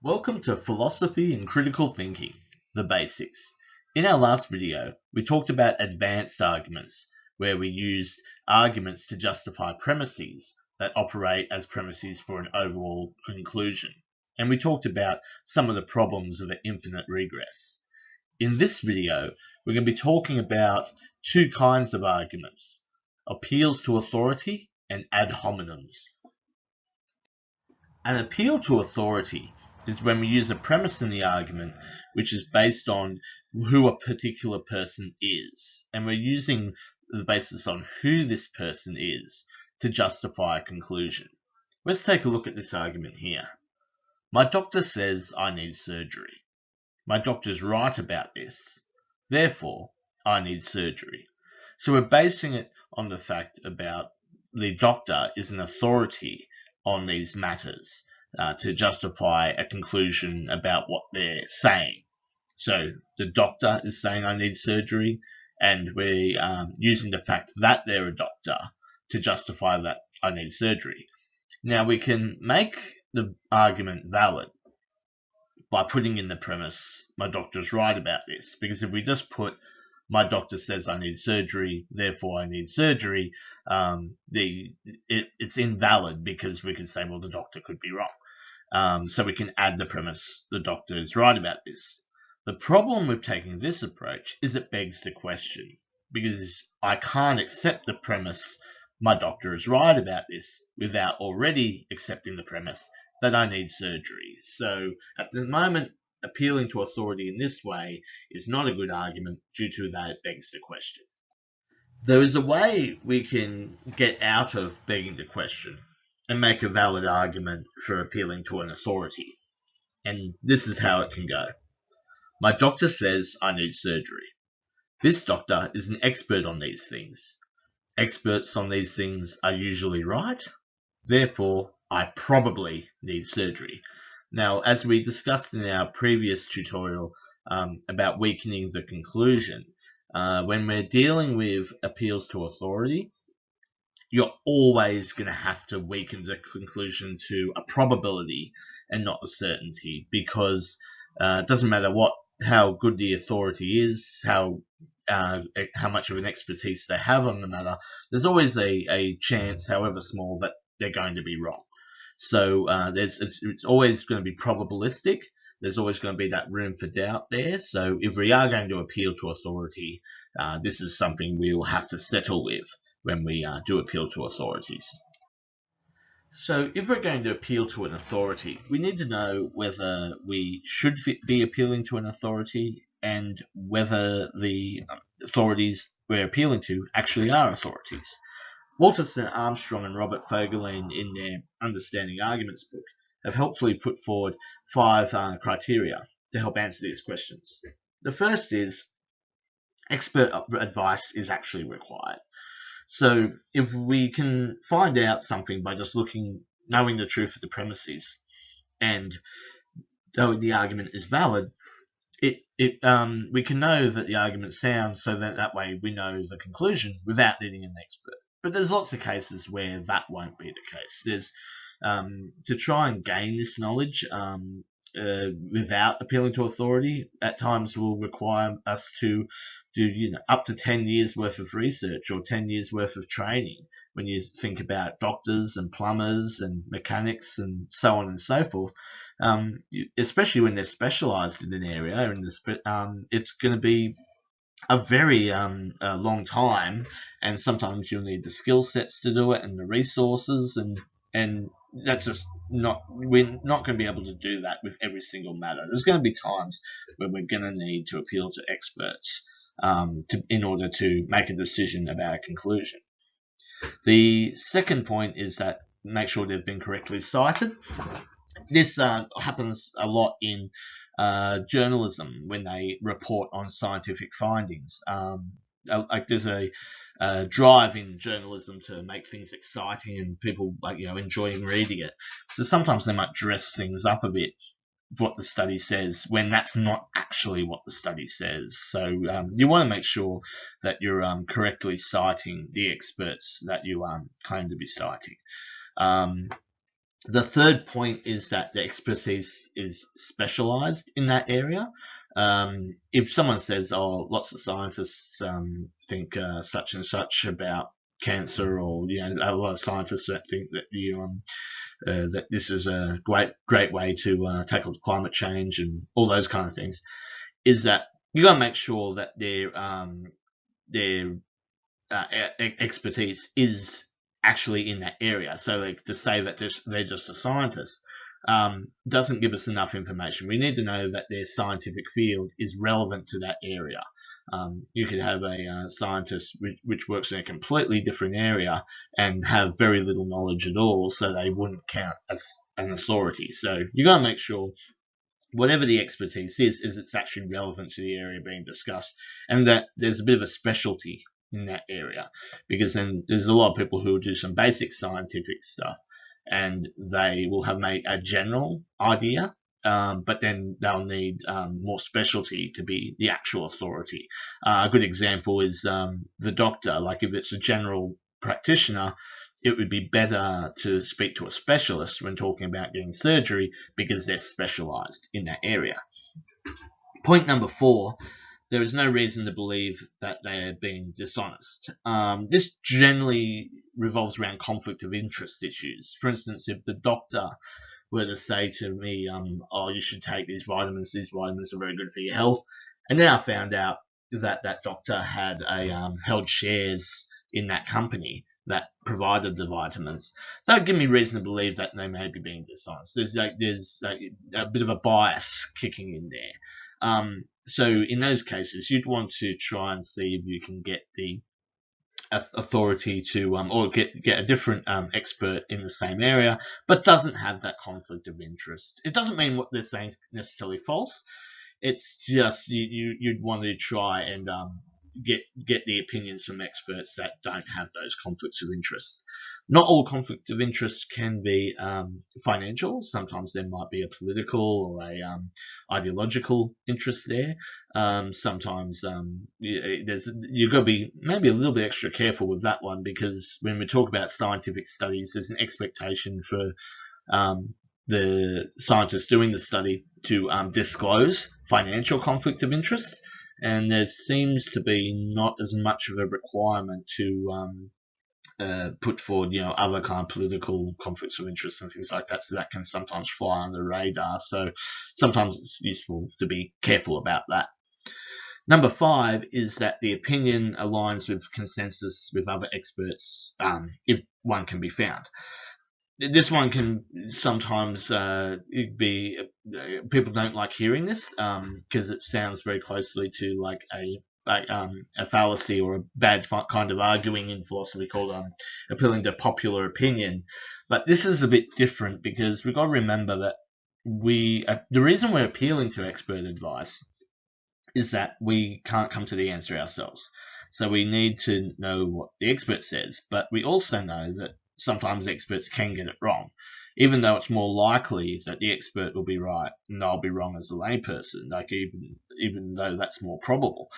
Welcome to Philosophy and Critical Thinking, the basics. In our last video, we talked about advanced arguments, where we used arguments to justify premises that operate as premises for an overall conclusion. And we talked about some of the problems of infinite regress. In this video, we're going to be talking about two kinds of arguments: appeals to authority and ad hominems. An appeal to authority is when we use a premise in the argument which is based on who a particular person is, and we're using the basis on who this person is to justify a conclusion. Let's take a look at this argument here. My doctor says I need surgery. My doctor's right about this. Therefore, I need surgery. So we're basing it on the fact about the doctor is an authority on these matters to justify a conclusion about what they're saying. So the doctor is saying I need surgery, and we're using the fact that they're a doctor to justify that I need surgery. Now we can make the argument valid by putting in the premise, my doctor's right about this, because if we just put my doctor says I need surgery, therefore I need surgery, it's invalid, because we could say, well, the doctor could be wrong. So we can add the premise, the doctor is right about this. The problem with taking this approach is it begs the question, because I can't accept the premise, my doctor is right about this, without already accepting the premise that I need surgery. So at the moment, appealing to authority in this way is not a good argument due to that it begs the question. There is a way we can get out of begging the question and make a valid argument for appealing to an authority. And this is how it can go. My doctor says I need surgery. This doctor is an expert on these things. Experts on these things are usually right. Therefore, I probably need surgery. Now, as we discussed in our previous tutorial about weakening the conclusion, when we're dealing with appeals to authority, you're always going to have to weaken the conclusion to a probability and not a certainty, because it doesn't matter how good the authority is, how much of an expertise they have on the matter, there's always a chance, however small, that they're going to be wrong. So it's always going to be probabilistic. There's always going to be that room for doubt there. So if we are going to appeal to authority, this is something we will have to settle with when we do appeal to authorities. So if we're going to appeal to an authority, we need to know whether we should be appealing to an authority and whether the authorities we're appealing to actually are authorities. Walterson, Armstrong, and Robert Fogelin, in their Understanding Arguments book, have helpfully put forward 5 criteria to help answer these questions. The first is expert advice is actually required. So if we can find out something by just knowing the truth of the premises, and though the argument is valid, we can know that the argument sounds, so that way we know the conclusion without needing an expert. But there's lots of cases where that won't be the case. There's to try and gain this knowledge without appealing to authority, at times will require us to do up to 10 years worth of research or 10 years worth of training. When you think about doctors and plumbers and mechanics and so on and so forth, especially when they're specialized in an area, and it's going to be a very long time, and sometimes you'll need the skill sets to do it and the resources, and that's just we're not going to be able to do that with every single matter. There's going to be times when we're going to need to appeal to experts in order to make a decision about a conclusion. The second point is that make sure they've been correctly cited. This happens a lot in journalism when they report on scientific findings. Like there's a drive in journalism to make things exciting and people enjoying reading it. So sometimes they might dress things up a bit, what the study says, when that's not actually what the study says. So you want to make sure that you're correctly citing the experts that you claim to be citing. The third point is that the expertise is specialized in that area. If someone says, "Oh, lots of scientists think such and such about cancer," or a lot of scientists that think that that this is a great way to tackle climate change and all those kind of things, is that you got to make sure that their uh, expertise is actually in that area. So, like, to say that they're just a scientist doesn't give us enough information. We need to know that their scientific field is relevant to that area. You could have a scientist which works in a completely different area and have very little knowledge at all, so they wouldn't count as an authority. So you got to make sure whatever the expertise is it's actually relevant to the area being discussed, and that there's a bit of a specialty in that area, because then there's a lot of people who will do some basic scientific stuff and they will have made a general idea, but then they'll need more specialty to be the actual authority. A good example is the doctor. Like, if it's a general practitioner, it would be better to speak to a specialist when talking about getting surgery, because they're specialized in that area. Point number 4, there is no reason to believe that they are being dishonest. This generally revolves around conflict of interest issues. For instance, if the doctor were to say to me, "Oh, you should take these vitamins are very good for your health," and then I found out that that doctor had held shares in that company that provided the vitamins, that would give me reason to believe that they may be being dishonest. There's a bit of a bias kicking in there. So in those cases, you'd want to try and see if you can get the authority to, or get a different expert in the same area, but doesn't have that conflict of interest. It doesn't mean what they're saying is necessarily false. It's just you'd want to try and get the opinions from experts that don't have those conflicts of interest. Not all conflict of interest can be financial. Sometimes there might be a political or a ideological interest there. Sometimes you've got to be maybe a little bit extra careful with that one, because when we talk about scientific studies, there's an expectation for the scientists doing the study to disclose financial conflict of interest, and there seems to be not as much of a requirement to put forward, other kind of political conflicts of interest and things like that. So that can sometimes fly under the radar. So sometimes it's useful to be careful about that. Number 5 is that the opinion aligns with consensus with other experts, if one can be found. This one can sometimes be people don't like hearing this, because it sounds very closely to like a fallacy or a bad kind of arguing in philosophy called appealing to popular opinion. But this is a bit different, because we've got to remember that the reason we're appealing to expert advice is that we can't come to the answer ourselves. So we need to know what the expert says, but we also know that sometimes experts can get it wrong, even though it's more likely that the expert will be right and I'll be wrong as a layperson. Like, even though that's more probable,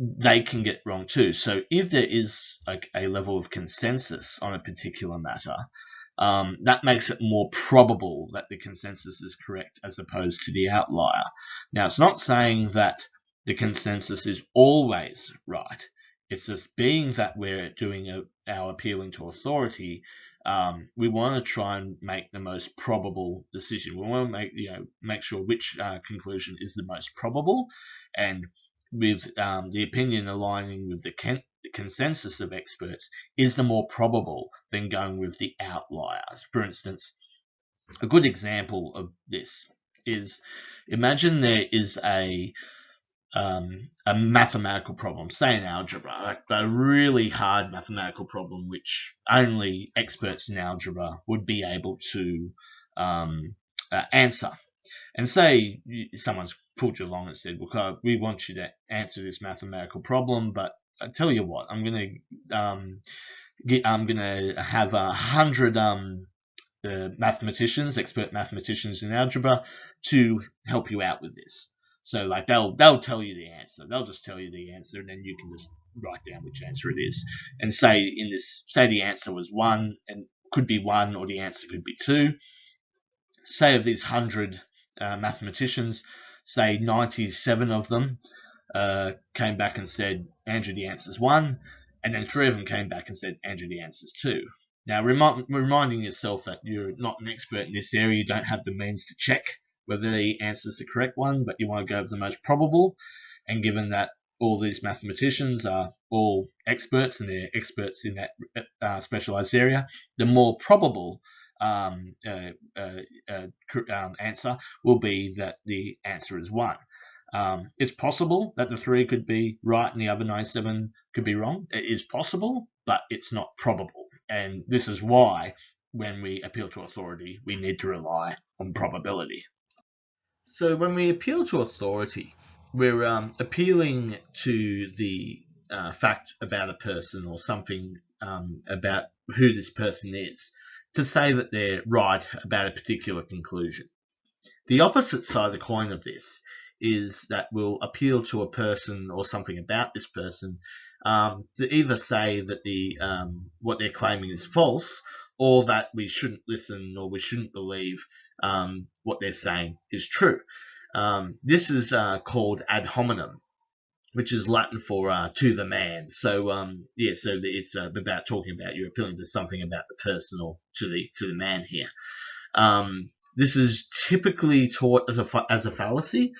they can get wrong too. So if there is like a level of consensus on a particular matter, that makes it more probable that the consensus is correct as opposed to the outlier. Now, it's not saying that the consensus is always right. It's just being that we're doing our appealing to authority. We want to try and make the most probable decision. We want to make sure which conclusion is the most probable, and with the opinion aligning with the consensus of experts is the more probable than going with the outliers. For instance, a good example of this is, imagine there is a mathematical problem, say in algebra, like a really hard mathematical problem which only experts in algebra would be able to answer. And say someone's pulled you along and said, "Well, we want you to answer this mathematical problem, but I tell you what, I'm gonna have 100 mathematicians, expert mathematicians in algebra, to help you out with this." So, like, they'll tell you the answer. They'll just tell you the answer, and then you can just write down which answer it is. And say the answer was 1, and could be 1 or the answer could be 2. Say of these 100 mathematicians, say 97 of them came back and said, Andrew, the answer's 1, and then 3 of them came back and said, Andrew, the answer's 2. Now, reminding yourself that you're not an expert in this area, you don't have the means to check whether the answer's the correct one, but you want to go with the most probable, and given that all these mathematicians are all experts and they're experts in that specialized area, the more probable answer will be that the answer is 1. It's possible that the 3 could be right and the other 97 could be wrong. It is possible, but it's not probable. And this is why, when we appeal to authority, we need to rely on probability. So when we appeal to authority, we're appealing to the fact about a person or something about who this person is to say that they're right about a particular conclusion. The opposite side of the coin of this is that we'll appeal to a person or something about this person to either say that what they're claiming is false, or that we shouldn't listen or we shouldn't believe what they're saying is true. This is called ad hominem, which is Latin for to the man. So so it's about talking about, you're appealing to something about the person or to the man here. This is typically taught as a fallacy.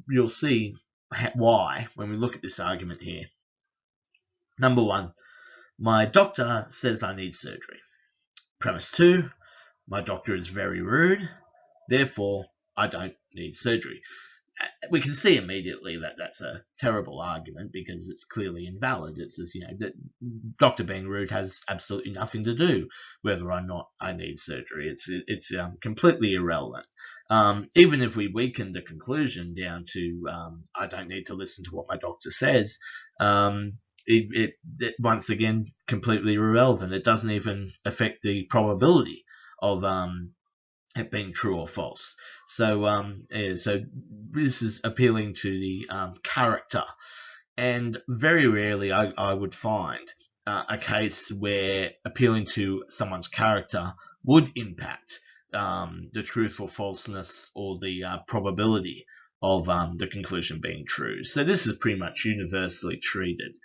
You'll see why when we look at this argument here. Number 1, my doctor says I need surgery. Premise 2, my doctor is very rude, therefore I don't need surgery. We can see immediately that that's a terrible argument because it's clearly invalid. It's just, that doctor being rude has absolutely nothing to do whether or not I need surgery. It's completely irrelevant. Even if we weaken the conclusion down to I don't need to listen to what my doctor says, it once again completely irrelevant. It doesn't even affect the probability of it being true or false. So this is appealing to the character, and very rarely I would find a case where appealing to someone's character would impact the truth or falseness or the probability of the conclusion being true. So this is pretty much universally treated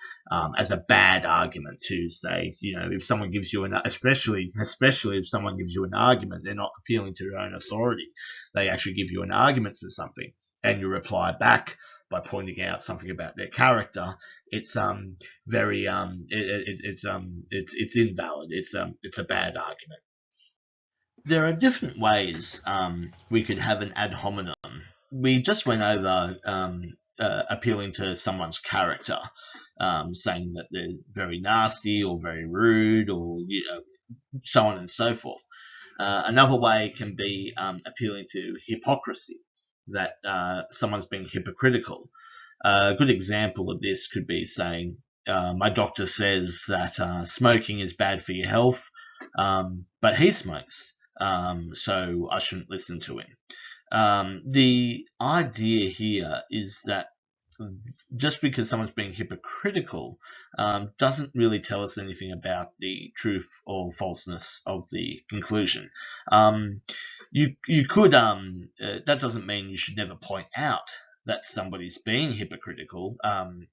as a bad argument to say, if someone gives you especially if someone gives you an argument, they're not appealing to their own authority. They actually give you an argument for something, and you reply back by pointing out something about their character. It's very it's invalid. It's a bad argument. There are different ways we could have an ad hominem. We just went over appealing to someone's character, saying that they're very nasty or very rude or so on and so forth. Another way can be appealing to hypocrisy, that someone's being hypocritical. A good example of this could be saying, my doctor says that smoking is bad for your health, but he smokes, so I shouldn't listen to him. The idea here is that just because someone's being hypocritical doesn't really tell us anything about the truth or falseness of the conclusion. You could that doesn't mean you should never point out that somebody's being hypocritical.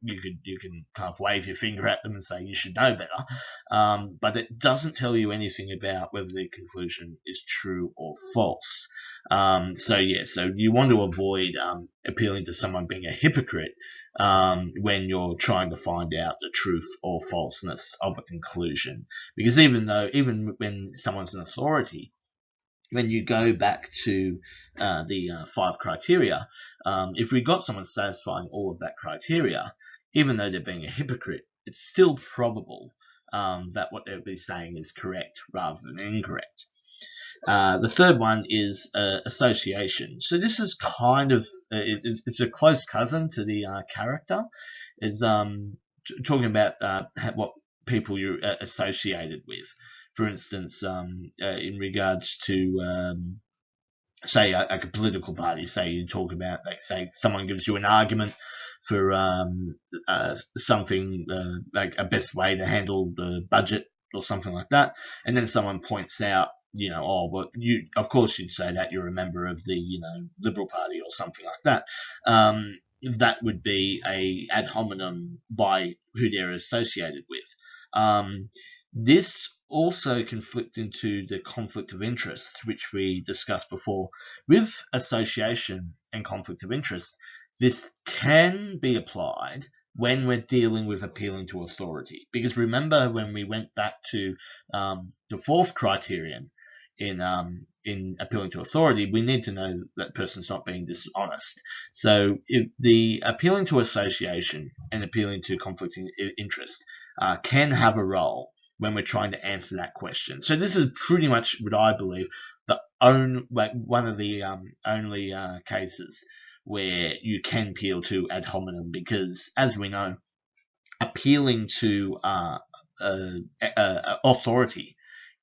You can kind of wave your finger at them and say you should know better, but it doesn't tell you anything about whether the conclusion is true or false. So you want to avoid appealing to someone being a hypocrite when you're trying to find out the truth or falseness of a conclusion, because even when someone's an authority, when you go back to the 5 criteria, if we got someone satisfying all of that criteria, even though they're being a hypocrite, it's still probable that what they'll be saying is correct rather than incorrect. The third one is association. So this is kind of it's a close cousin to the character. Is talking about what people you're associated with. For instance, in regards to say a political party, say you talk about, like, say someone gives you an argument for something like a best way to handle the budget or something like that, and then someone points out, oh, well, of course you'd say that you're a member of the, Liberal Party or something like that. That would be a ad hominem by who they're associated with. This also conflict into the conflict of interest, which we discussed before. With association and conflict of interest, this can be applied when we're dealing with appealing to authority. Because remember, when we went back to the fourth criterion in appealing to authority, we need to know that person's not being dishonest. So if the appealing to association and appealing to conflict of interest can have a role when we're trying to answer that question. So this is pretty much what I believe one of the only cases where you can appeal to ad hominem, because as we know, appealing to authority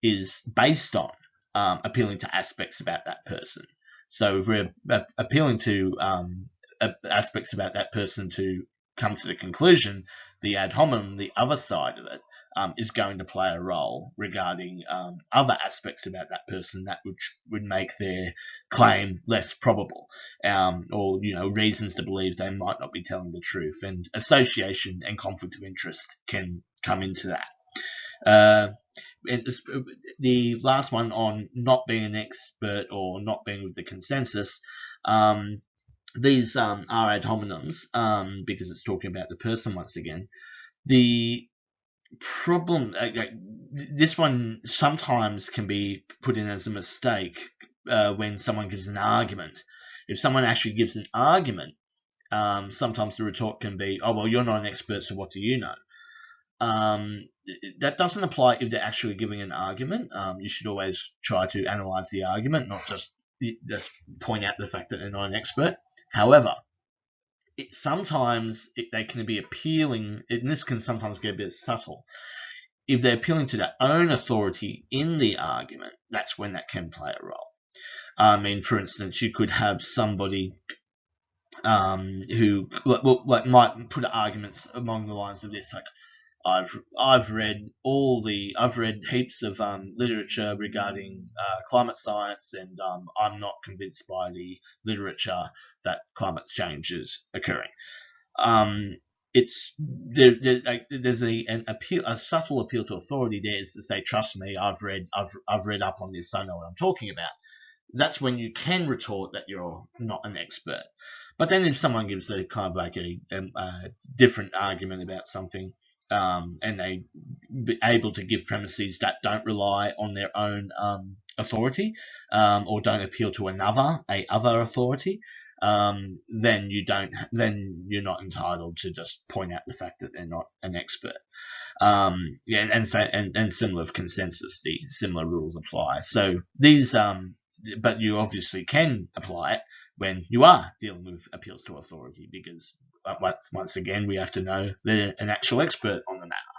is based on appealing to aspects about that person. So if we're appealing to aspects about that person to come to the conclusion, the ad hominem, the other side of it, is going to play a role regarding other aspects about that person that would make their claim less probable, or reasons to believe they might not be telling the truth. And association and conflict of interest can come into that. And the last one on not being an expert or not being with the consensus. These are ad hominems because it's talking about the person once again. The problem, this one sometimes can be put in as a mistake when someone gives an argument. If someone actually gives an argument, sometimes the retort can be, oh, well, you're not an expert, so what do you know? That doesn't apply if they're actually giving an argument. You should always try to analyze the argument, not just point out the fact that they're not an expert. However, sometimes they can be appealing, and this can sometimes get a bit subtle. If they're appealing to their own authority in the argument, that's when that can play a role. I mean, for instance, you could have somebody who might put arguments along the lines of this, like, I've read heaps of literature regarding climate science, and I'm not convinced by the literature that climate change is occurring. There's a subtle appeal to authority there, is to say, trust me, I've read up on this, I know what I'm talking about. That's when you can retort that you're not an expert. But then if someone gives a kind of like a different argument about something, and they be able to give premises that don't rely on their own authority, or don't appeal to other authority, then you're not entitled to just point out the fact that they're not an expert. And similar of consensus, the similar rules apply. So these, but you obviously can apply it when you are dealing with appeals to authority, because once again, we have to know they're an actual expert on the matter.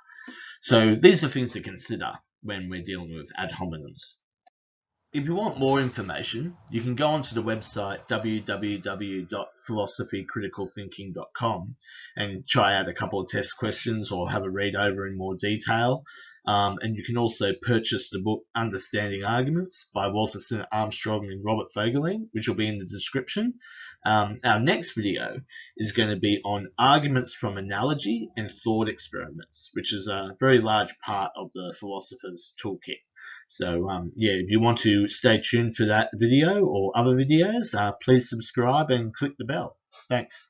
So these are things to consider when we're dealing with ad hominems. If you want more information, you can go onto the website www.philosophycriticalthinking.com and try out a couple of test questions or have a read over in more detail. And you can also purchase the book Understanding Arguments by Walter Sinnott Armstrong and Robert Fogelin, which will be in the description. Our next video is going to be on arguments from analogy and thought experiments, which is a very large part of the philosopher's toolkit. So if you want to stay tuned for that video or other videos, please subscribe and click the bell. Thanks.